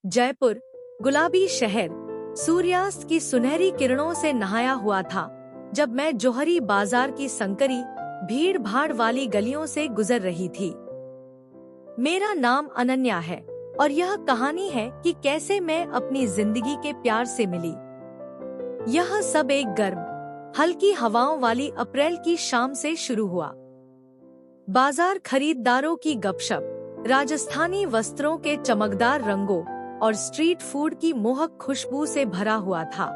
जयपुर, गुलाबी शहर, सूर्यास्त की सुनहरी किरणों से नहाया हुआ था जब मैं जौहरी बाजार की संकरी भीड़ भाड़ वाली गलियों से गुजर रही थी। मेरा नाम अनन्या है और यह कहानी है कि कैसे मैं अपनी जिंदगी के प्यार से मिली। यह सब एक गर्म, हल्की हवाओं वाली अप्रैल की शाम से शुरू हुआ। बाजार खरीदारों की गपशप, राजस्थानी वस्त्रों के चमकदार रंगों और स्ट्रीट फूड की मोहक खुशबू से भरा हुआ था।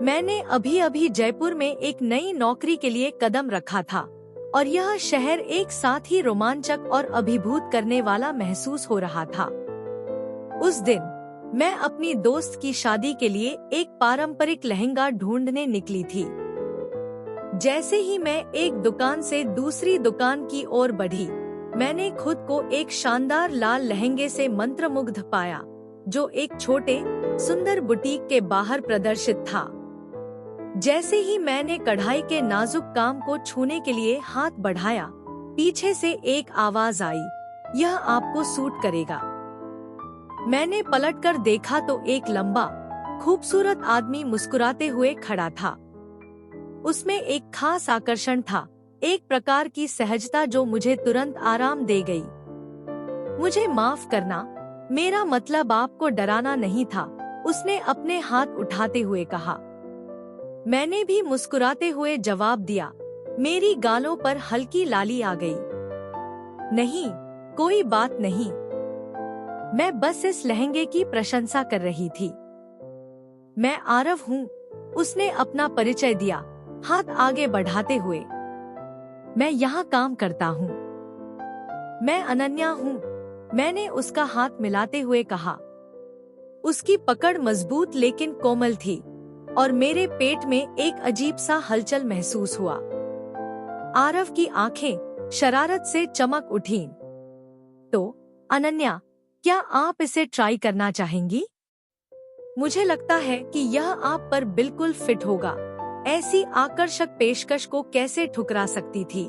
मैंने अभी अभी जयपुर में एक नई नौकरी के लिए कदम रखा था और यह शहर एक साथ ही रोमांचक और अभिभूत करने वाला महसूस हो रहा था। उस दिन मैं अपनी दोस्त की शादी के लिए एक पारंपरिक लहंगा ढूंढने निकली थी। जैसे ही मैं एक दुकान से दूसरी दुकान की ओर बढ़ी, मैंने खुद को एक शानदार लाल लहंगे से मंत्रमुग्ध पाया, जो एक छोटे सुंदर बुटीक के बाहर प्रदर्शित था। जैसे ही मैंने कढ़ाई के नाजुक काम को छूने के लिए हाथ बढ़ाया, पीछे से एक आवाज आई, यह आपको सूट करेगा। मैंने पलटकर देखा तो एक लंबा, खूबसूरत आदमी मुस्कुराते हुए खड़ा था। उसमें एक खास आकर्षण था, एक प्रकार की सहजता जो मुझे तुरंत आराम दे गई। मुझे माफ करना, मेरा मतलब आपको डराना नहीं था, उसने अपने हाथ उठाते हुए कहा। मैंने भी मुस्कुराते हुए जवाब दिया। मेरी गालों पर हल्की लाली आ गई। नहीं, कोई बात नहीं, मैं बस इस लहंगे की प्रशंसा कर रही थी। मैं आरव हूँ, उसने अपना परिचय दिया, हाथ आगे बढ़ाते हुए। मैं यहाँ काम करता हूँ। मैं अनन्या हूँ, मैंने उसका हाथ मिलाते हुए कहा। उसकी पकड़ मजबूत लेकिन कोमल थी और मेरे पेट में एक अजीब सा हलचल महसूस हुआ। आरव की आंखें शरारत से चमक उठीं। तो अनन्या, क्या आप इसे ट्राई करना चाहेंगी? मुझे लगता है कि यह आप पर बिल्कुल फिट होगा। ऐसी आकर्षक पेशकश को कैसे ठुकरा सकती थी?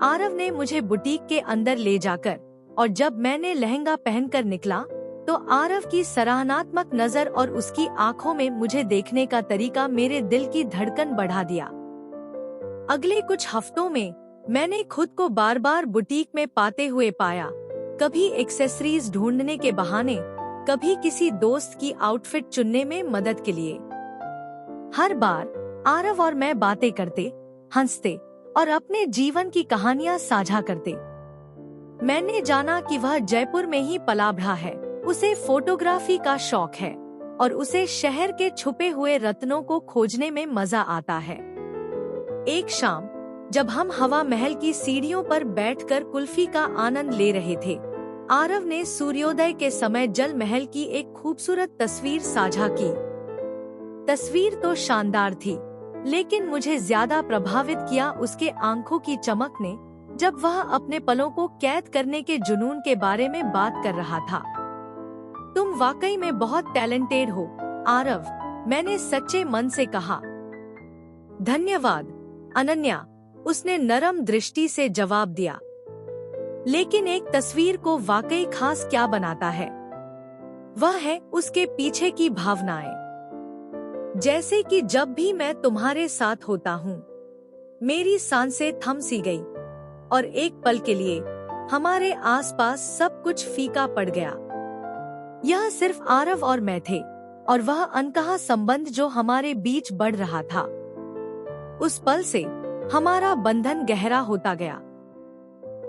आरव ने मुझे बुटीक के अंदर ले जाकर, और जब मैंने लहंगा पहनकर निकला तो आरव की सराहनात्मक नजर और उसकी आंखों में मुझे देखने का तरीका मेरे दिल की धड़कन बढ़ा दिया। अगले कुछ हफ्तों में मैंने खुद को बार बार बुटीक में पाते हुए पाया, कभी एक्सेसरीज ढूंढने के बहाने, कभी किसी दोस्त की आउटफिट चुनने में मदद के लिए। हर बार आरव और मैं बातें करते, हंसते और अपने जीवन की कहानियां साझा करते। मैंने जाना कि वह जयपुर में ही पला बढ़ा है, उसे फोटोग्राफी का शौक है और उसे शहर के छुपे हुए रत्नों को खोजने में मजा आता है। एक शाम जब हम हवा महल की सीढ़ियों पर बैठकर कुल्फी का आनंद ले रहे थे, आरव ने सूर्योदय के समय जल महल की एक खूबसूरत तस्वीर साझा की। तस्वीर तो शानदार थी, लेकिन मुझे ज्यादा प्रभावित किया उसके आंखों की चमक ने, जब वह अपने पलों को कैद करने के जुनून के बारे में बात कर रहा था। तुम वाकई में बहुत टैलेंटेड हो, आरव, मैंने सच्चे मन से कहा। धन्यवाद, अनन्या, उसने नरम दृष्टि से जवाब दिया। लेकिन एक तस्वीर को वाकई खास क्या बनाता है? वह है उसके पीछे की भावनाएं। जैसे कि जब भी मैं तुम्हारे साथ होता हूँ, मेरी सांसें थम सी गई और एक पल के लिए हमारे आसपास सब कुछ फीका पड़ गया। यह सिर्फ आरव और मैं थे और वह अनकहा संबंध जो हमारे बीच बढ़ रहा था। उस पल से हमारा बंधन गहरा होता गया।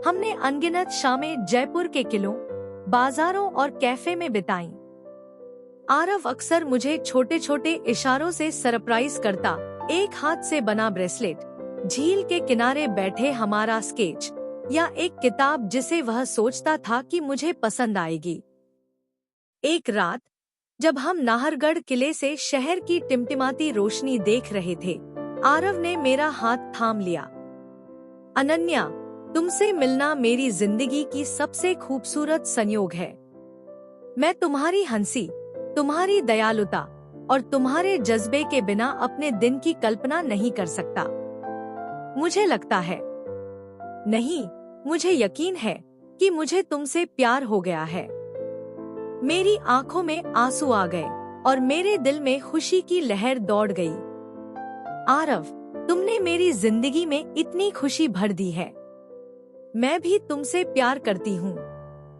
हमने अनगिनत शामें जयपुर के किलों, बाजारों और कैफे में बिताईं। आरव अक्सर मुझे छोटे छोटे इशारों से सरप्राइज करता, एक हाथ से बना ब्रेसलेट, झील के किनारे बैठे हमारा स्केच, या एक किताब जिसे वह सोचता था कि मुझे पसंद आएगी। एक रात जब हम नाहरगढ़ किले से शहर की टिमटिमाती रोशनी देख रहे थे, आरव ने मेरा हाथ थाम लिया। अनन्या, तुमसे मिलना मेरी जिंदगी की सबसे खूबसूरत संयोग है। मैं तुम्हारी हंसी, तुम्हारी दयालुता और तुम्हारे जज्बे के बिना अपने दिन की कल्पना नहीं कर सकता। मुझे लगता है, नहीं, मुझे यकीन है कि मुझे तुमसे प्यार हो गया है। मेरी आंखों में आंसू आ गए और मेरे दिल में खुशी की लहर दौड़ गई। आरव, तुमने मेरी जिंदगी में इतनी खुशी भर दी है। मैं भी तुमसे प्यार करती हूँ।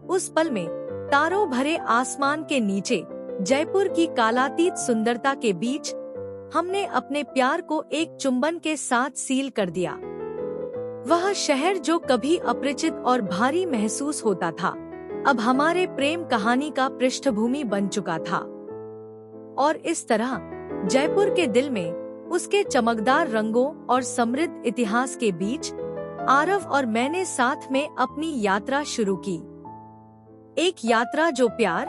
उस पल में तारों भरे आसमान के नीचे, जयपुर की कालातीत सुंदरता के बीच, हमने अपने प्यार को एक चुंबन के साथ सील कर दिया। वह शहर जो कभी अपरिचित और भारी महसूस होता था, अब हमारे प्रेम कहानी का पृष्ठभूमि बन चुका था। और इस तरह जयपुर के दिल में, उसके चमकदार रंगों और समृद्ध इतिहास के बीच, आरव और मैंने साथ में अपनी यात्रा शुरू की। एक यात्रा जो प्यार,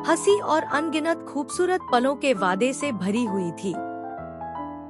हंसी और अनगिनत खूबसूरत पलों के वादे से भरी हुई थी।